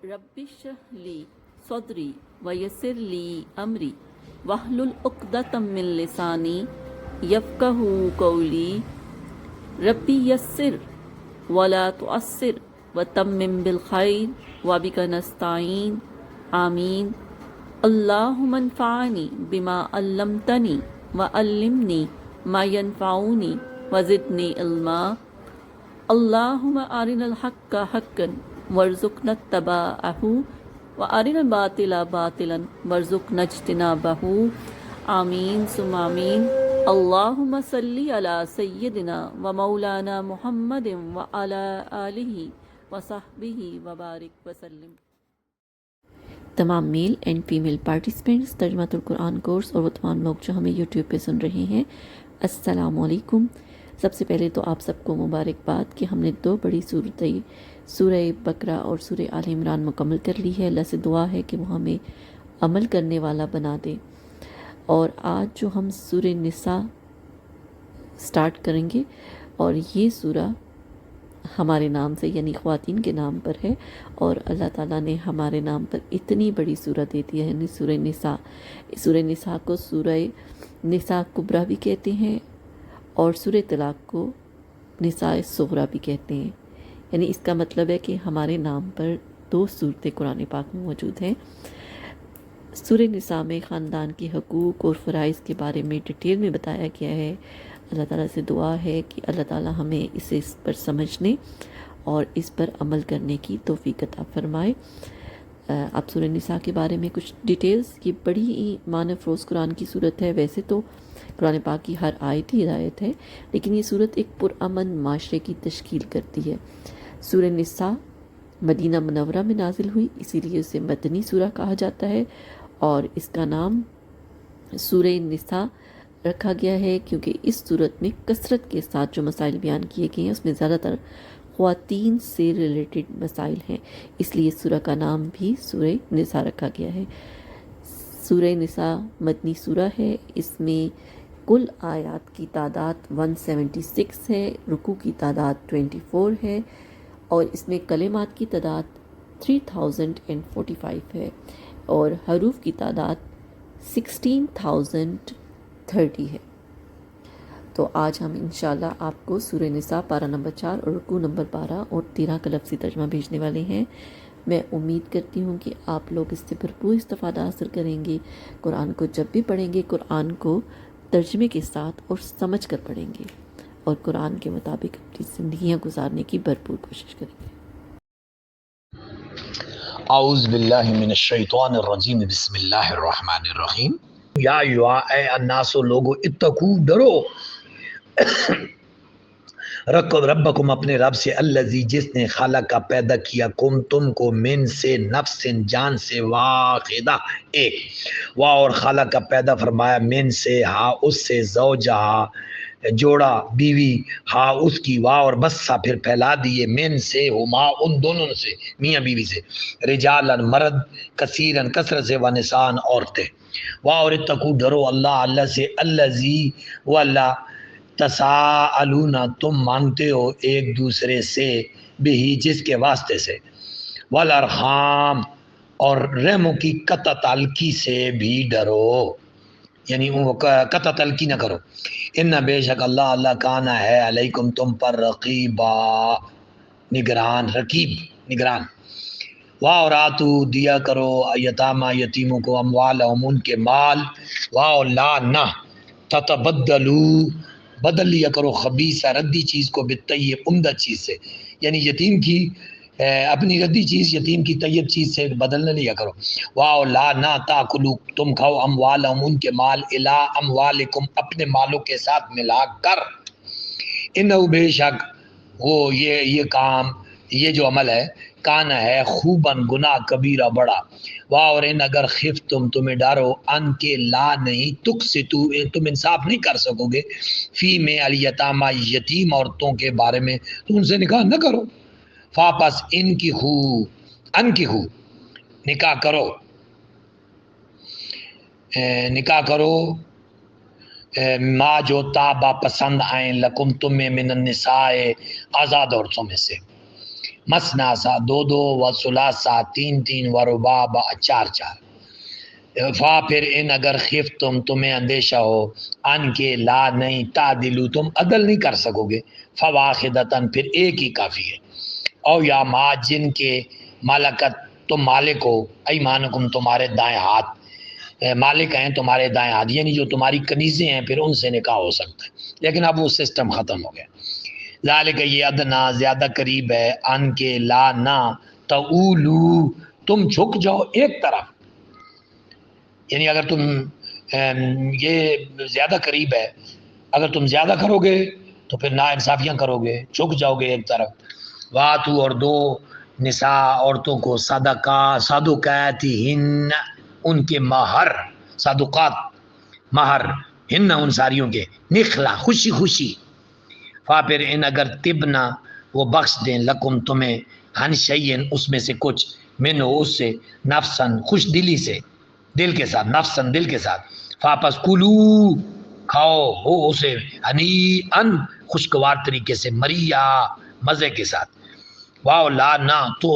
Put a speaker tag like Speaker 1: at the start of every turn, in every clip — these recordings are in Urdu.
Speaker 1: رب اشرح لی صدری ویسر لی امری واحلل عقدۃ من لسانی یفقہوا قولی ربی یسر ولا تعسر وتمم بالخیر وبک نستعین آمین اللہم انفعنی بما علمتنی وعلمنی ما ینفعنی وزدنی علما اللہم ارنا الحق حقا وارزقنا اتباعہ وارنا الباطل باطلا وارزقنا اجتنابہ آمین ثم آمین اللہم صلی علی سیدنا و مولانا محمد وعلی آلہ وصحبہ وبارک وسلم۔ تمام میل اینڈ فیمیل پارٹیسپینٹس ترجمۃ القرآن کورس اور وہ تمام لوگ جو ہمیں یوٹیوب پہ سن رہے ہیں، السلام علیکم۔ سب سے پہلے تو آپ سب کو مبارکباد کہ ہم نے 2 بڑی صورتیں سورہ بقرہ اور سورہ آل عمران مکمل کر لی ہے۔ اللہ سے دعا ہے کہ وہ ہمیں عمل کرنے والا بنا دے۔ اور آج جو ہم سورہ نساء سٹارٹ کریں گے، اور یہ سورہ ہمارے نام سے یعنی خواتین کے نام پر ہے، اور اللہ تعالیٰ نے ہمارے نام پر اتنی بڑی سورہ دے دی ہے، یعنی سورہ نساء۔ سورہ نساء کو سورہ نساء کبریٰ بھی کہتے ہیں، اور سورہ طلاق کو نساء صغریٰ بھی کہتے ہیں۔ یعنی اس کا مطلب ہے کہ ہمارے نام پر 2 صورتیں قرآن پاک میں موجود ہیں۔ سورہ نساء میں خاندان کے حقوق اور فرائض کے بارے میں ڈیٹیل میں بتایا گیا ہے۔ اللہ تعالیٰ سے دعا ہے کہ اللہ تعالیٰ ہمیں اسے اس پر سمجھنے اور اس پر عمل کرنے کی توفیق عطا فرمائے۔ اب سورہ نساء کے بارے میں کچھ ڈیٹیلز۔ یہ بڑی ہی معنی افروز قرآن کی صورت ہے۔ ویسے تو قرآن پاک کی ہر آیت ہی ہدایت ہے، لیکن یہ صورت ایک پرامن معاشرے کی تشکیل کرتی ہے۔ سورہ نساء مدینہ منورہ میں نازل ہوئی، اسی لیے اسے مدنی سورہ کہا جاتا ہے، اور اس کا نام سورہ نساء رکھا گیا ہے کیونکہ اس صورت میں کثرت کے ساتھ جو مسائل بیان کیے گئے ہیں اس میں زیادہ تر خواتین سے ریلیٹڈ مسائل ہیں، اس لیے اس سورہ کا نام بھی سورہ نساء رکھا گیا ہے۔ سورہ نساء مدنی سورہ ہے۔ اس میں کل آیات کی تعداد 176 ہے، رکوع کی تعداد 24 ہے، اور اس میں کلمات کی تعداد 3045 ہے، اور حروف کی تعداد 16030 ہے۔ تو آج ہم انشاءاللہ آپ کو سورہ نساء پارہ نمبر 4 اور رکوع نمبر 12 اور 13 کا لفظی ترجمہ بھیجنے والے ہیں۔ میں امید کرتی ہوں کہ آپ لوگ اس سے بھرپور استفادہ حاصل کریں گے۔ قرآن کو جب بھی پڑھیں گے، قرآن کو ترجمے کے ساتھ اور سمجھ کر پڑھیں گے، اور قرآن کے مطابق اپنی زندگیاں گزارنے کی بھرپور کوشش کریں گے۔
Speaker 2: اعوذ باللہ من الشیطان الرجیم، بسم اللہ الرحمن الرحیم۔ یا اے الناس، لوگو اتقو، ڈرو، رکو ربکم، اپنے رب سے، الذی، جس نے خالق کا پیدا کیا، تم کو، من سے، نفس، جان سے، واحدہ، ایک، اور خالق کا پیدا فرمایا، من سے، ہا، اس سے، زوجہ، جوڑا، بیوی، ہا، اس کی، اور بسا، پھر پھیلا دیے، من سے، ہما، ان دونوں سے، میاں بیوی سے، رجالن، مرد، کثیرن، کثرت سے، ونسان، عورتیں، اور اتقو، ڈرو اللہ، اللہ سے، الذی، وہ اللہ، تساءلون، تم مانگتے ہو ایک دوسرے سے، بہی، جس کے واسطے سے، والارحام، اور رحموں کی قطع تعلقی سے بھی ڈرو، یعنی وہ قطع تلقی نہ کرو۔ ان بے شک اللہ، اللہ کانا ہے، علیکم، تم پر، رقیبا، نگران، رقیب، نگران۔ اور آتو، دیا کرو، یتامہ، یتیموں کو، اموالہم، ان کے مال، لا، نہ، تتبدلو، بدل لیا کرو، خبیثہ، ردی چیز کو، بالطیب، عمدہ چیز سے، یعنی یتیم کی اپنی ردی چیز یتیم کی طیب چیز سے بدل نہ لیا کرو۔ لا، نہ، تاکلو، تم کھاؤ، اموالہم، ان کے مال، الی اموالکم، اپنے مالوں کے ساتھ ملا کر، انہو، بے شک وہ، یہ کام، یہ جو عمل ہے، کان ہے، خوباً، گناہ کبیرہ، بڑا، اور ان اگر خف تمہیں ڈارو، ان کے، لا، نہیں، تقسطو، تم انصاف نہیں کر سکو گے، فی میں، الیتامہ، یتیم عورتوں کے بارے میں، تم ان سے نکاح نہ کرو، فاپس، ان کی نکاح کرو، ما، جو تابا، پسند آئیں، لکم، تمہیں، من النساء، آزاد عورتوں میں سے، مسنا سا دو دو، و ثلاثا تین تین، و رباع چار چار۔ فا پھر ان اگر خف تمہیں اندیشہ ہو، ان کے لا نہیں تعدلو تم عدل نہیں کر سکو گے، فواحدتاً پھر ایک ہی کافی ہے، او یا ما جن کے مالکت تم مالک ہو، ایمانکم تمہارے دائیں ہاتھ، مالک ہیں تمہارے دائیں ہاتھ، یعنی جو تمہاری کنیزیں ہیں پھر ان سے نکاح ہو سکتا ہے، لیکن اب وہ سسٹم ختم ہو گیا۔ ذالک یہ ادنا زیادہ قریب ہے، ان کے لا نہ تعولو تم جھک جاؤ ایک طرف، یعنی اگر تم یہ زیادہ قریب ہے، اگر تم زیادہ کرو گے تو پھر نا انصافیاں کرو گے، جھک جاؤ گے ایک طرف۔ واتو اور دو نساء عورتوں کو صدقاتہن ان کے مہر، صدقات مہر، ہن ان ساریوں کے، نخلا خوشی خوشی، فا پھر ان اگر تبنا وہ بخش دیں لکم تمہیں، ہن شیئن اس میں سے کچھ، من ہو اس سے، نفسن خوش دلی سے، دل کے ساتھ، نفسن دل کے ساتھ، فاپس کلو کھاؤ ہو اسے، ہنی ان خوشگوار طریقے سے، مریا مزے کے ساتھ، واو لا نہ تو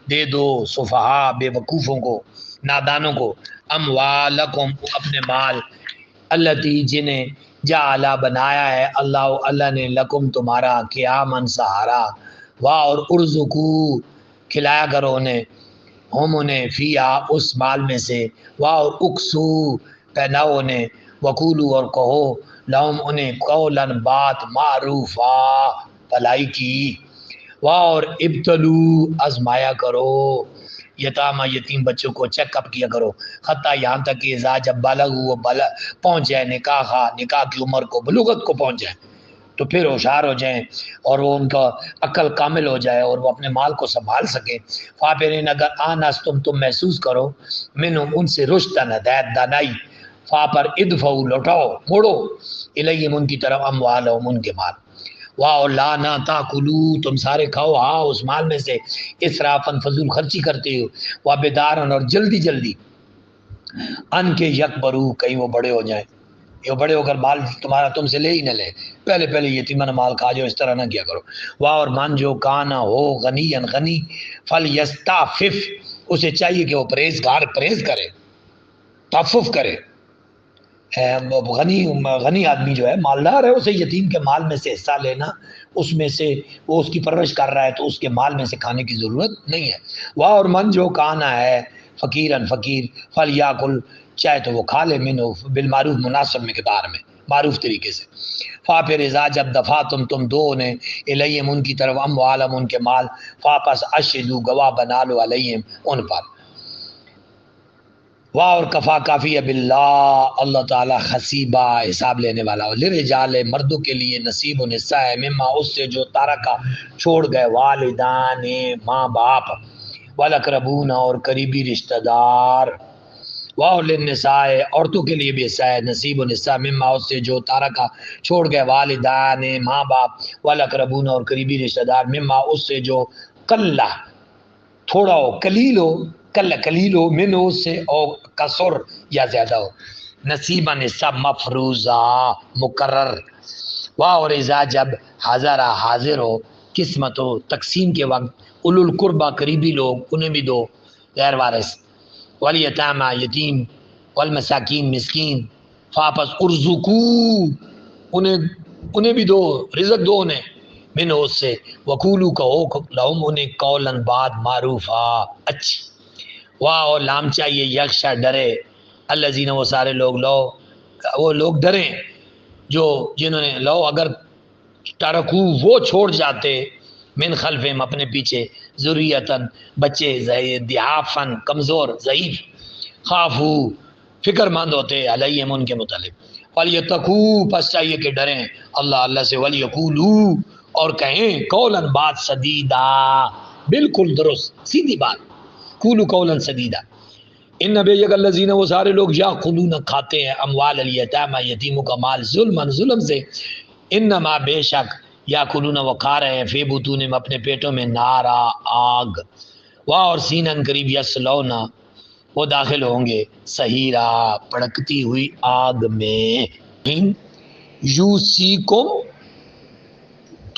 Speaker 2: دے دو سفہا بے وقوفوں کو، نادانوں کو، اموالکم اپنے مال، التی جنہیں جعلا بنایا ہے اللہ نے، لکم تمہارا، قیامن سہارا، واہ اور ارزقو کھلایا کرو انہیں، ہم انہیں فیا اس مال میں سے، واہ اور اکسو پہناؤ انہیں، وقولو اور کہو، لہم انہیں قولن بات، معروفا بھلائی کی، واہ اور ابتلو آزمایا کرو، یتامہ یتیم بچوں کو چیک اپ کیا کرو، حتیٰ یہاں تک کہ اذا جب بالغ وہ پہنچ جائے نکاح کی عمر کو، بلوغت کو پہنچ جائے تو پھر ہوشیار ہو جائیں اور وہ ان کا عقل کامل ہو جائے اور وہ اپنے مال کو سنبھال سکیں، فاپرین اگر آنس تم محسوس کرو، منہم ان سے رشدن ہدایت دانائی، فا پر ادفعو لوٹاؤ موڑو، الیہم ان کی طرف، اموالہم ان کے مال، واہ لا نہ تاکلو تم سارے کھاؤ ہاں اس مال میں سے، اسرافن فضول خرچی کرتے ہو، وابدارن اور جلدی جلدی، ان کے یکبرو کہیں وہ بڑے ہو جائیں، یہ بڑے ہو کر مال تمہارا تم سے لے ہی نہ لے، پہلے پہلے یتیمانہ مال کھا جاؤ، اس طرح نہ کیا کرو، واہ اور من جو کانا ہو غنی غنی، فل یستعفف اسے چاہیے کہ وہ پرہیز کرے، تعفف کرے، غنی آدمی جو ہے مالدار ہے، اسے یتیم کے مال میں سے حصہ لینا، اس میں سے وہ اس کی پرورش کر رہا ہے تو اس کے مال میں سے کھانے کی ضرورت نہیں ہے، واہ اور من جو کانا ہے فقیرن فقیر، فلیاکل چاہے تو وہ کھا لے، منو بالمعروف مناسب مقدار میں، معروف طریقے سے، فا پھر اذا جب دفع تم دو انہیں، الیہم ان کی طرف، اموالہم ان کے مال، فا پس اشہدو گواہ بنا لو، علیہم ان پر، واہ اور کفا کافی ہے باللہ اللہ تعالی حسیبہ حساب لینے والا ہو، للرجال مردوں کے لیے نصیب و حصہ ہے، مما اس سے جو تارکا چھوڑ گئے، والدان ماں باپ، والاقربون اور قریبی رشتہ دار، واہ للنساء عورتوں کے لیے بھی حصہ ہے، نصیب و حصہ، مما اس سے جو تارکا چھوڑ گئے، والدان ماں باپ، والاقربون اور قریبی رشتہ دار، مما اس سے جو کلہ تھوڑا ہو، قلیل ہو، قلیل ہو، من ہو سے، او کسر یا زیادہ ہو، نصیبا حصہ مفروضہ مقرر، واہ اور اذا جب حاضر ہو، قسمت ہو تقسیم کے وقت، اولو القربہ قریبی لوگ انہیں بھی دو، غیر وارث، والیتامہ یتیم، والمساکین مسکین، فاپس ارزقو انہیں بھی دو، رزق دو انہیں، من ہو سے، وقولو کہو لہم انہیں قولن بات، معروفا اچھی، واہ اور لام چاہیے یکشا ڈرے، الذین وہ سارے لوگ، وہ لوگ ڈریں جو جنہوں نے، لو اگر ترکو وہ چھوڑ جاتے، من خلفہم اپنے پیچھے، ذریتن بچے، ضعافن کمزور ضعیف، خافو فکر مند ہوتے، علیہم ان کے متعلق، ولیتقو پس چاہیے کہ ڈریں اللہ سے، ولیقولو اور کہیں قولاً بات، سدیدہ بالکل درست سیدھی بات، قولو قولاً سدیدہ، ان بے یک الذین وہ سارے لوگ یاکلون کھاتے ہیں، اموال الیتامہ یتیموں کا مال، ظلم سے، انما بے شک یاکلون وہ کھا رہے ہیں، فی بطونہم اپنے پیٹوں میں، نارا آگ، واہ اور سینن قریب، یصلونا وہ داخل ہوں گے، سہیرا بھڑکتی ہوئی آگ میں، یوسیکم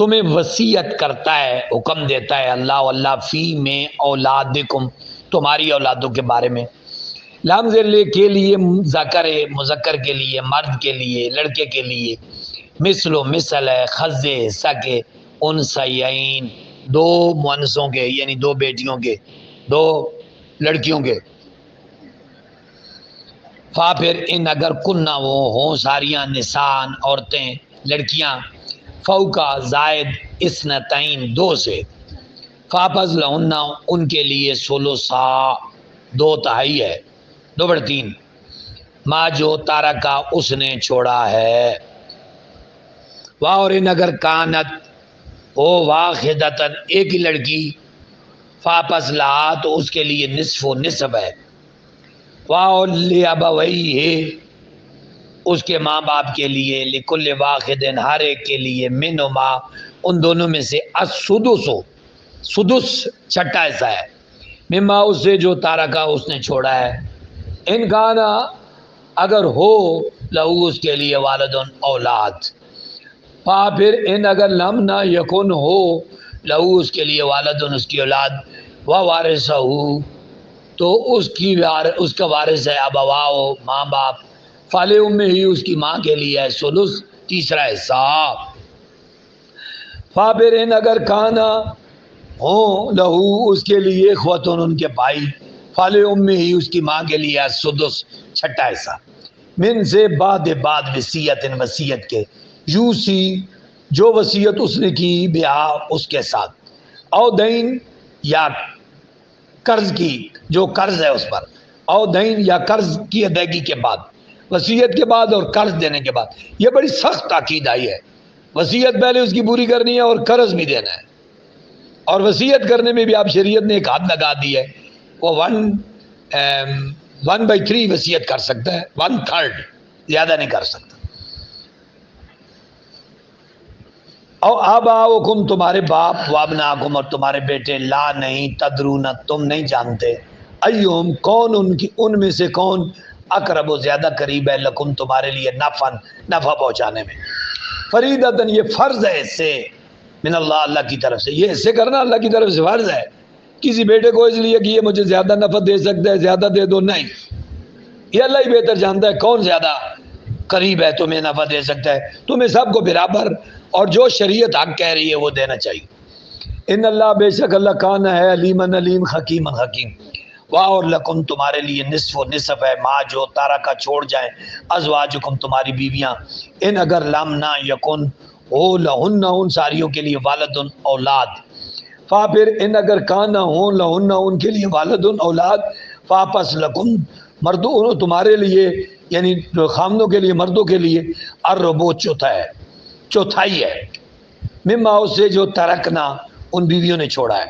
Speaker 2: تمہیں وصیت کرتا ہے، حکم دیتا ہے اللہ فی میں اولادکم، تمہاری اولادوں کے بارے میں. لام زر کے لیے ذکر ہے، مذکر کے لیے، مرد کے لیے، لڑکے کے لیے. مثل و مثل ہے، خز حصہ کے، انثیین دو مؤنثوں کے، یعنی دو بیٹیوں کے، دو لڑکیوں کے. فا پھر ان اگر کننا وہ ہوں ساریاں، نسان عورتیں، لڑکیاں، فوقا زائد اثنتین دو سے، فا پس لہن ان کے لیے ثلثا دو تہائی ہے، 2/3 ماں جو تارا کا اس نے چھوڑا ہے. واہ اور ان اگر کانت ہو واحدتن ایک ہی لڑکی، فا پس لا تو اس کے لیے نصف و نصف ہے. واہ لابویہ اس کے ماں باپ کے لیے، لکل واحد ہر ایک کے لیے، منہما ان دونوں میں سے، السدس سدس چھٹا حصہ ہے، مما اس سے جو تارا کا اس نے چھوڑا ہے. ان کانا اگر ہو لہو اس کے لیے والدن اولاد، پا پھر ان اگر لم نہ یکن ہو لہو اس کے لیے والدن اس کی اولاد، وارثہ تو اس کا وارث ہے ابواؤ ماں باپ، فال میں ہی اس کی ماں کے لیے ہے ثلث تیسرا حصہ. فا پھر ان اگر کانا ہوں لہو اس کے لیے اخوتن ان کے بھائی، فال میں ہی اس کی ماں کے لیے ہے سدس چھٹا حصہ. من سے بعد وصیت وصیت کے، یوسی جو وصیت اس نے کی بہا اس کے ساتھ، او دین یا قرض کی جو قرض ہے اس پر، او دین یا قرض کی ادائیگی کے بعد، وصیت کے بعد اور قرض دینے کے بعد. یہ بڑی سخت تاکید آئی ہے، وصیت پہلے اس کی پوری کرنی ہے اور قرض بھی دینا ہے. اور وصیت کرنے میں بھی آپ شریعت نے ایک حد لگا دی ہے، وہ 1/3 وصیت کر سکتا ہے، 1/3 زیادہ نہیں کر سکتا. او آباؤکم تمہارے باپ، وابناکم اور تمہارے بیٹے، لا نہیں، تدرون تم نہیں جانتے، ایہم کون ان میں سے کون، اقرب و زیادہ قریب ہے، لکم تمہارے لیے، نفع پہنچانے میں. فریدتن یہ فرض ہے اس سے، من اللہ اللہ کی طرف سے، یہ حصے کرنا اللہ کی طرف سے فرض ہے. کسی بیٹے کو اس لیے کہ یہ مجھے زیادہ نفع دے سکتا ہے زیادہ دے دو، نہیں، یہ اللہ ہی بہتر جانتا ہے کون زیادہ قریب ہے تمہیں نفع دے سکتا ہے. تمہیں سب کو برابر، اور جو شریعت حق کہہ رہی ہے وہ دینا چاہیے. ان اللہ بے شک اللہ کان ہے علیمن علیم، حکیمن حکیم. واہ اور لکم تمہارے لیے نصف و نصف ہے، ماں جو تارا کا چھوڑ جائیں، ازواجکم تمہاری بیویاں، ان اگر لم نہ یکن ہو لہن ان ساریوں کے لیے والدن اولاد، فا پھر ان اگر کان نہ ہوں لہن ان کے لیے والدن اولاد، فا پس لکم مردوں تمہارے لیے، یعنی خامدوں کے لیے، مردوں کے لیے، الربع چوتھائی ہے، مما اس سے جو ترکنا ان بیویوں نے چھوڑا ہے،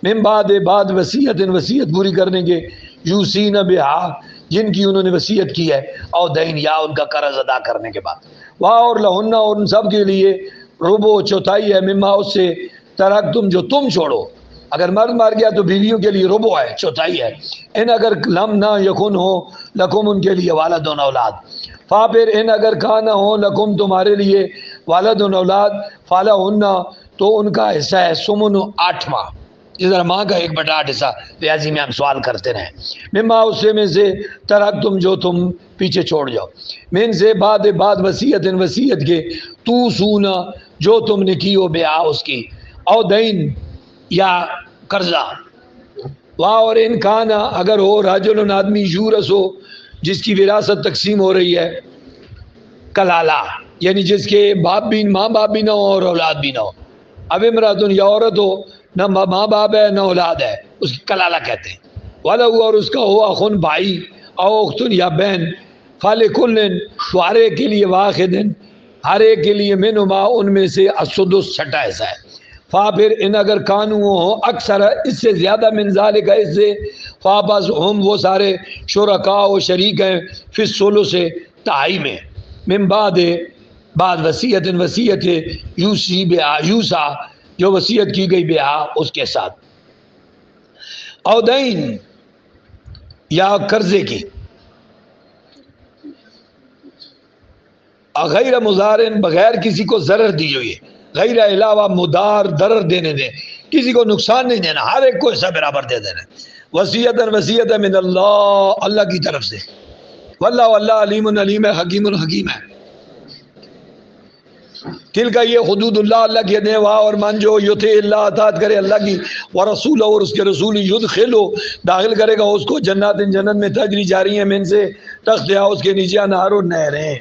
Speaker 2: من بعد وصیت وصیت پوری کرنے کے، یوسین بہا جن کی انہوں نے وصیت کی ہے، او دین یا ان کا قرض ادا کرنے کے بعد. واہ اور لہن اور ان سب کے لیے، ربع چوتھائی ہے، مما اس سے ترک تم جو تم چھوڑو. اگر مرد مار گیا تو بیویوں کے لیے ربع ہے، چوتھائی ہے. ان اگر لم نہ یکن ہو لکم ان کے لیے والدن اولاد، فا پھر ان اگر کھانا ہو لکم تمہارے لیے والدن اولاد، فالا ہننا تو ان کا حصہ ہے سمن 8واں، جس طرح ماں کا 1/8 حصہ. ریاضی میں ہم سوال کرتے رہے، مما اس میں سے ترک تم جو تم پیچھے چھوڑ جاؤ، من سے بعد وصیت وصیت کے، تو سونا جو تم نے کی ہو بیا اس کی، او دین یا قرضہ. واہ اور ان کانا اگر ہو راجل آدمی یورث ہو جس کی وراثت تقسیم ہو رہی ہے، کلالہ یعنی جس کے باپ بھی ماں باپ بھی نہ ہو اور اولاد بھی نہ ہو. اب امراتن یا عورت ہو، نہ ماں باپ ہے نہ اولاد ہے، اس کی کلالہ کہتے ہیں. ولہو اور اس کا ہو اخن بھائی، او اختن یا بہن، فالکل تو ہر ایک کے لیے، واحد ہر ایک کے لیے، منہما ان میں سے، السدس چھٹا حصہ ہے. فا پھر ان اگر کانو ہو اکثر اس سے زیادہ، من ذالک اس سے، فا بس ہم وہ سارے شرکاء و شریک ہیں، فی الثلث تہائی میں، من بعد وصیت وصیت یوسی بہا یوسا جو وصیت کی گئی بہا اس کے ساتھ، او دین یا قرضے کی، غیر مضارن بغیر کسی کو ضرر دی ہوئی ہے، غیر علاوہ مدار ضرر دینے دیں، کسی کو نقصان نہیں دینا، ہر ایک کو حصہ برابر دے دینا. وصیت من اللہ، اللہ کی طرف سے. واللہ اللہ علیم علیم ہے، حکیم الحکیم ہے. تل کا یہ حدود اللہ، اللہ کی حدیں. واہ اور من جو یطیع اللہ، اطاعت کرے اللہ کی، ورسول اور اس کے رسول، یدخلو داخل کرے گا اس کو جنات، جنت میں تجری جاری ہیں من سے تحتہا اس کے نیچے انہار و نہریں،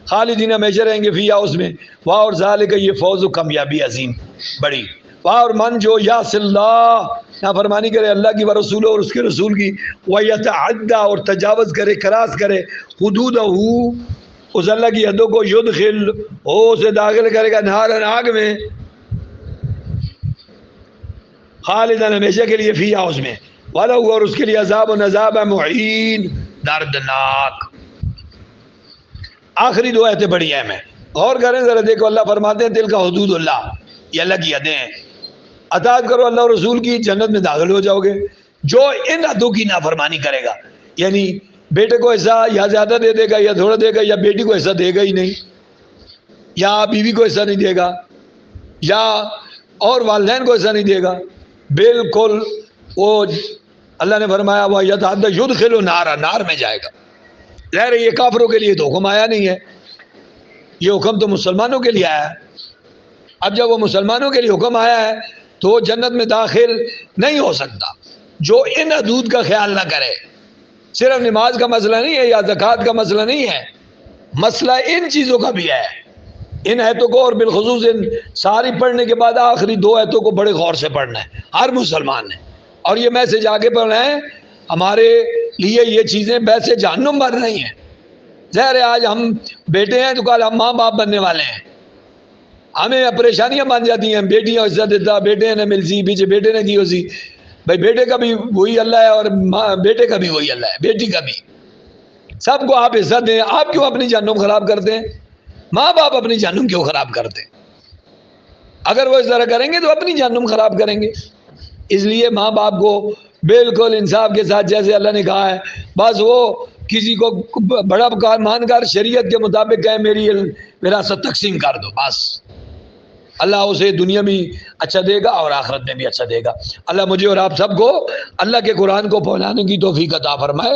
Speaker 2: خالدین ہمیشہ رہیں گے فیہا اس میں. واہ اور ذالک یہ فوز و کامیابی عظیم بڑی. واہ اور من جو یعص اللہ نافرمانی کرے اللہ کی ورسول اور اس کے رسول کی، ویتعدی اور تجاوز کرے کراس کرے حدودہ اس اللہ کی حدوں کو، یدخل ہو اسے داخل کرے گا نہارن آگ میں، خالدن ہمیشہ کے لیے فیہا اس میں، وَلَهُ اور اس کے لیے عذاب و عذاب مہین دردناک. آخری دو آیتیں بڑی اہم ہیں، غور کریں ذرا. دیکھو اللہ فرماتے ہیں تل کا حدود اللہ، یہ اللہ کی حدیں ہیں. اطاعت کرو اللہ اور رسول کی، جنت میں داخل ہو جاؤ گے. جو ان حدوں کی نافرمانی کرے گا، یعنی بیٹے کو ایسا یا زیادہ دے دے گا یا تھوڑا دے گا، یا بیٹی کو ایسا دے گا ہی نہیں، یا بیوی کو ایسا نہیں دے گا، یا اور والدین کو ایسا نہیں دے گا، بالکل وہ اللہ نے فرمایا وہ یتعدی یدخل نارا، نار میں جائے گا. ظاہر ہے یہ کافروں کے لیے تو حکم آیا نہیں ہے، یہ حکم تو مسلمانوں کے لیے آیا ہے. اب جب وہ مسلمانوں کے لیے حکم آیا ہے تو وہ جنت میں داخل نہیں ہو سکتا جو ان حدود کا خیال نہ کرے. صرف نماز کا مسئلہ نہیں ہے یا زکوٰۃ کا مسئلہ نہیں ہے، مسئلہ ان چیزوں کا بھی ہے. ان آیتوں کو اور بالخصوص ان ساری پڑھنے کے بعد آخری دو آیتوں کو بڑے غور سے پڑھنا ہے ہر مسلمان نے. اور یہ میسج آگے پڑھنا ہے ہمارے لیے، یہ چیزیں ویسے جہنم بھر نہیں ہیں. ظاہر ہے آج ہم بیٹے ہیں تو کل ہم ماں باپ بننے والے ہیں، ہمیں پریشانیاں بن جاتی ہیں. بیٹیاں عزت دیتا، بیٹے نے ملسی پیچھے بیٹے نے کی ہوسی. بھائی بیٹے کا بھی وہی اللہ ہے اور بیٹے کا بھی وہی اللہ ہے، بیٹی کا بھی. سب کو آپ عزت دیں. آپ کیوں اپنی جہنم خراب کرتے ہیں؟ ماں باپ اپنی جہنم کیوں خراب کرتے ہیں؟ اگر وہ اس طرح کریں گے تو اپنی جہنم خراب کریں گے. اس لیے ماں باپ کو بالکل انصاف کے ساتھ، جیسے اللہ نے کہا ہے، بس وہ کسی کو بڑا مان کر شریعت کے مطابق کہے میری وراثت تقسیم کر دو، بس اللہ اسے دنیا میں اچھا دے گا اور آخرت میں بھی اچھا دے گا. اللہ مجھے اور آپ سب کو اللہ کے قرآن کو پہنچانے کی توفیق عطا فرمائے.